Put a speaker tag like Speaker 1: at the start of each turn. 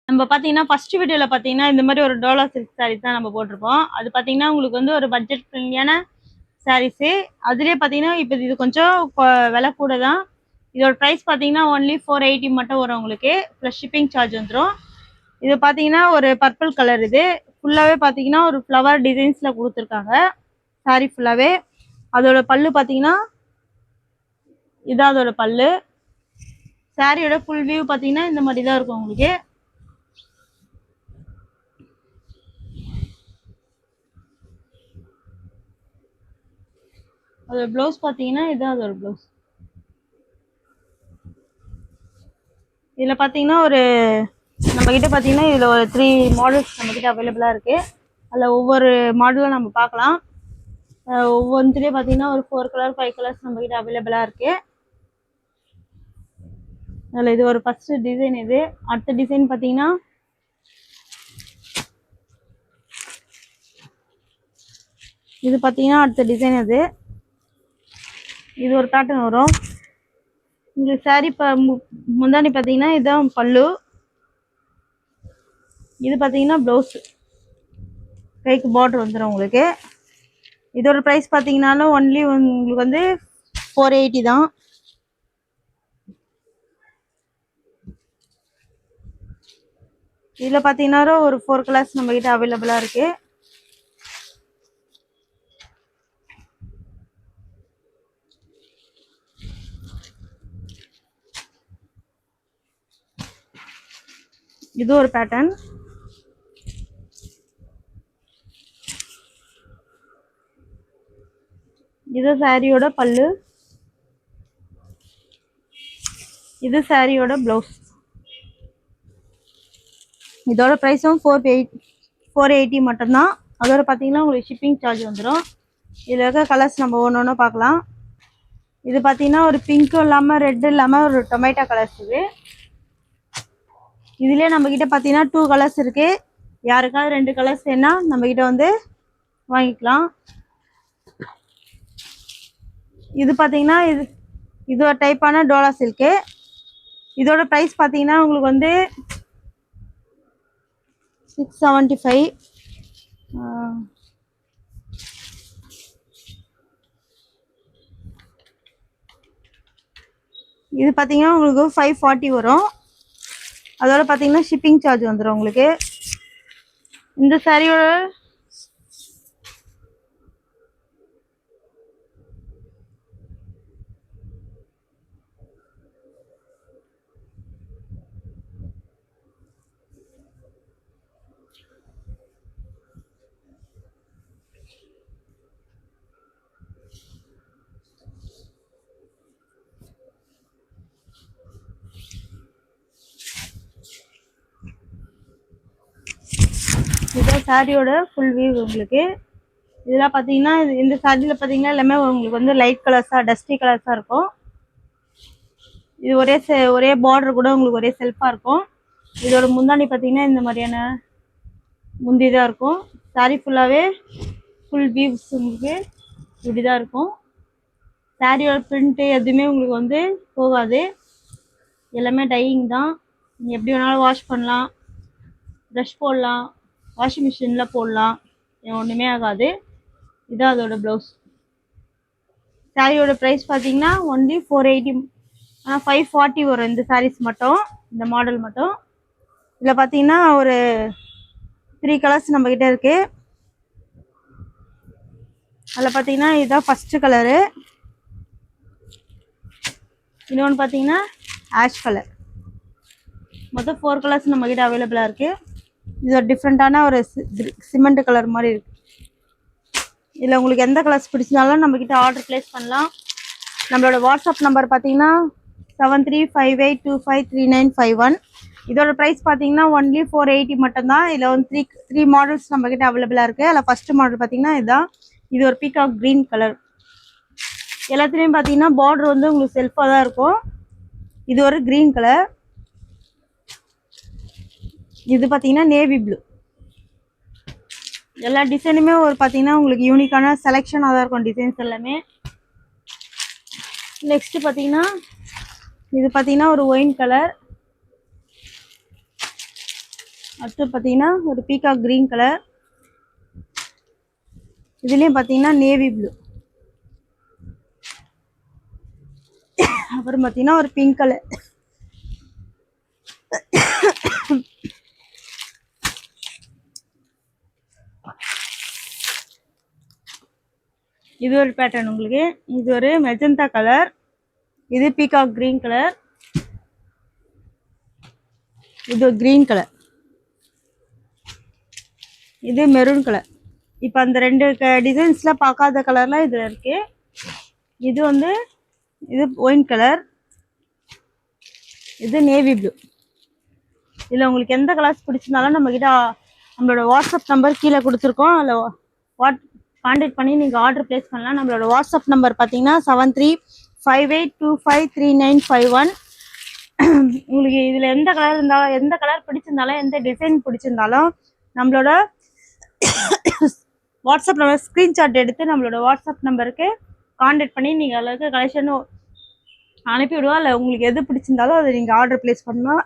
Speaker 1: நம்ம பார்த்தீங்கன்னா, ஃபர்ஸ்ட் வீடியோல பார்த்தீங்கன்னா, இந்த மாரி ஒரு டோலா சில்க் சாரீஸ் தான் நம்ம போட்டிருப்போம். அது பார்த்தீங்கன்னா, உங்களுக்கு வந்து ஒரு பட்ஜெட் ஃப்ரெண்ட்லியான சாரீஸு. அதிலேயே பார்த்தீங்கன்னா, இப்ப இது கொஞ்சம் விலை கூட தான். இதோட பிரைஸ் பார்த்தீங்கன்னா, ஒன்லி 480 மட்டும் வரும் உங்களுக்கு. ப்ளஸ் ஷிப்பிங் சார்ஜ் வந்துரும். இது பார்த்தீங்கன்னா, ஒரு பர்பிள் கலர் இது. ஃபுல்லாவே பார்த்தீங்கன்னா, ஒரு ஃப்ளவர் டிசைன்ஸ்ல குடுத்துருக்காங்க. சாரி ஃபுல்லாவே. அதோட பல்லு பார்த்தீங்கன்னா, இதான் அதோட பல்லு. சாரியோட ஃபுல் வியூ பார்த்தீங்கன்னா, இந்த மாரி தான் இருக்கும் உங்களுக்கு. அதோட ப்ளவுஸ் பார்த்தீங்கன்னா, இதான் அதோட ப்ளவுஸ். இதில் பார்த்தீங்கன்னா ஒரு நம்மக்கிட்ட பார்த்தீங்கன்னா இதில் ஒரு 3 மாடல்ஸ் நம்மக்கிட்ட அவைலபிளாக இருக்குது. அதில் ஒவ்வொரு மாடலும் நம்ம பார்க்கலாம். ஒவ்வொன்றுலேயே பார்த்தீங்கன்னா ஒரு 4 கலர் 5 கலர்ஸ் நம்மக்கிட்ட அவைலபிளாக இருக்குது. அதில் இது ஒரு ஃபஸ்ட்டு டிசைன். இது அடுத்த டிசைன் பார்த்தீங்கன்னா இது பார்த்தீங்கன்னா அடுத்த டிசைன். இது ஒரு பேட்டர்ன் வரும். இந்த சாரீ முந்தானி பார்த்தீங்கன்னா இதுதான் பல்லு. இது பார்த்தீங்கன்னா ப்ளவுஸு, கைக்கு பார்டர் வந்துடும் உங்களுக்கு. இதோட ப்ரைஸ் பார்த்தீங்கன்னாலும் ஒன்லி உங்களுக்கு வந்து 480 தான். இதில் பார்த்தீங்கன்னா ஒரு 4 கலர்ஸ் நம்மக்கிட்ட அவைலபிளாக இருக்குது. இது ஒரு பேட்டர்ன். இது சாரியோட பல்லு, இது சாரியோட ப்ளவுஸ். இதோட ப்ரைஸும் 480 மட்டும்தான். அதோட பார்த்தீங்கன்னா உங்களுக்கு ஷிப்பிங் சார்ஜ் வந்துடும். இதில் இருக்க கலர்ஸ் நம்ம ஒன்று ஒன்று பார்க்கலாம். இது பார்த்தீங்கன்னா ஒரு பிங்க்கும் இல்லாமல் ரெட்டு இல்லாமல் ஒரு டொமேட்டோ கலர்ஸ். இதுலேயே நம்மக்கிட்ட பார்த்தீங்கன்னா 2 கலர்ஸ் இருக்குது. யாருக்காவது 2 கலர்ஸ் வேணா நம்மக்கிட்ட வந்து வாங்கிக்கலாம். இது பார்த்தீங்கன்னா இது ஒரு டைப்பான டோலா சில்க்கு. இதோட ப்ரைஸ் பார்த்தீங்கன்னா உங்களுக்கு வந்து 675. இது பார்த்தீங்கன்னா உங்களுக்கு 540 வரும். அதோட பார்த்தீங்கன்னா ஷிப்பிங் சார்ஜ் வந்துடும் உங்களுக்கு. இந்த சாரியோட இதுதான் சாரியோட ஃபுல் வியூ உங்களுக்கு. இதெல்லாம் பார்த்தீங்கன்னா இந்த சாரியில் பார்த்தீங்கன்னா எல்லாமே உங்களுக்கு வந்து லைட் கலர்ஸாக டஸ்டி கலர்ஸாக இருக்கும். இது ஒரே பார்டர் கூட உங்களுக்கு ஒரே செல்ஃபாக இருக்கும். இதோட முந்தானி பார்த்தீங்கன்னா இந்த மாதிரியான முந்தி தான் இருக்கும். சாரி ஃபுல்லாகவே ஃபுல் வியூஸ் உங்களுக்கு இப்படி தான் இருக்கும். சாரியோட பிரிண்ட்டு எதுவுமே உங்களுக்கு வந்து போகாது. எல்லாமே டையிங் தான். நீங்கள் எப்படி வேணாலும் வாஷ் பண்ணலாம், ப்ரஷ் போடலாம், வாஷிங் மிஷினில் போடலாம், ஒன்றுமே ஆகாது. இதுதான் அதோட ப்ளவுஸ். சாரியோட ப்ரைஸ் பார்த்தீங்கன்னா ஒன்லி 480. 540 வரும் இந்த சாரீஸ் மட்டும், இந்த மாடல் மட்டும். இதில் பார்த்தீங்கன்னா ஒரு 3 கலர்ஸ் நம்மக்கிட்ட இருக்குது. அதில் பார்த்தீங்கன்னா இதுதான் ஃபஸ்ட்டு கலரு. இன்னொன்று பார்த்தீங்கன்னா ஆஷ் கலர். மொத்தம் 4 கலர்ஸ் நம்மக்கிட்ட அவைலபிளாக இருக்குது. இது ஒரு டிஃப்ரெண்ட்டான ஒரு சிமெண்ட் கலர் மாதிரி இருக்குது. இதில் உங்களுக்கு எந்த கலர்ஸ் பிடிச்சினாலும் நம்மக்கிட்ட ஆர்டர் ப்ளேஸ் பண்ணலாம். நம்மளோட வாட்ஸ்அப் நம்பர் பார்த்தீங்கன்னா 7358253951. இதோட ப்ரைஸ் பார்த்தீங்கன்னா ஒன்லி 480 மட்டும்தான். இதில் வந்து 3 மாடல்ஸ் நம்மக்கிட்ட அவைலபிளாக இருக்குது. அதில் ஃபஸ்ட்டு மாடல் பார்த்தீங்கன்னா இதுதான். இது ஒரு பீகாக் க்ரீன் கலர். எல்லாத்துலேயும் பார்த்தீங்கன்னா பார்டர் வந்து உங்களுக்கு செல்ஃபாக தான் இருக்கும். இது ஒரு க்ரீன் கலர். இது பார்த்தீங்கன்னா நேவி ப்ளூ. எல்லா டிசைனுமே ஒரு பார்த்தீங்கன்னா உங்களுக்கு யூனிக்கான செலெக்ஷனாக தான் இருக்கும் டிசைன்ஸ் எல்லாமே. நெக்ஸ்ட்டு பார்த்தீங்கன்னா இது பார்த்தீங்கன்னா ஒரு ஒயின் கலர். அடுத்து பார்த்தீங்கன்னா ஒரு பீகாக் கிரீன் கலர், இதுலேயும் பார்த்தீங்கன்னா நேவி ப்ளூ, அப்புறம் பார்த்தீங்கன்னா ஒரு பிங்க் கலர், இது ஒரு பேட்டர்ன் உங்களுக்கு. இது ஒரு மெஜந்தா கலர், இது பீகாக் கிரீன் கலர், இது கிரீன் கலர், இது மெரூன் கலர். இப்போ அந்த ரெண்டு டிசைன்ஸ்லாம் பார்க்காத கலர்லாம் இதில் இருக்கு. இது வந்து இது ஒயின் கலர், இது நேவி ப்ளூ. இதில் உங்களுக்கு எந்த கலர்ஸ் பிடிச்சிருந்தாலும் நம்மளோட வாட்ஸ்அப் நம்பர் கீழே கொடுத்துருக்கோம். அதில் கான்டாக்ட் பண்ணி நீங்கள் ஆர்டர் ப்ளேஸ் பண்ணலாம். நம்மளோட வாட்ஸ்அப் நம்பர் பார்த்தீங்கன்னா 7358253951. உங்களுக்கு இதில் எந்த கலர் இருந்தாலும், எந்த கலர் பிடிச்சிருந்தாலும், எந்த டிசைன் பிடிச்சிருந்தாலும் நம்மளோட வாட்ஸ்அப் நம்பர் ஸ்க்ரீன்ஷாட் எடுத்து நம்மளோட வாட்ஸ்அப் நம்பருக்கு கான்டாக்ட் பண்ணி நீங்கள் அளவுக்கு கலெக்ஷன் அனுப்பிவிடுவோம். இல்லை உங்களுக்கு எது பிடிச்சிருந்தாலும் அதை நீங்கள் ஆர்டர் ப்ளேஸ் பண்ணலாம்.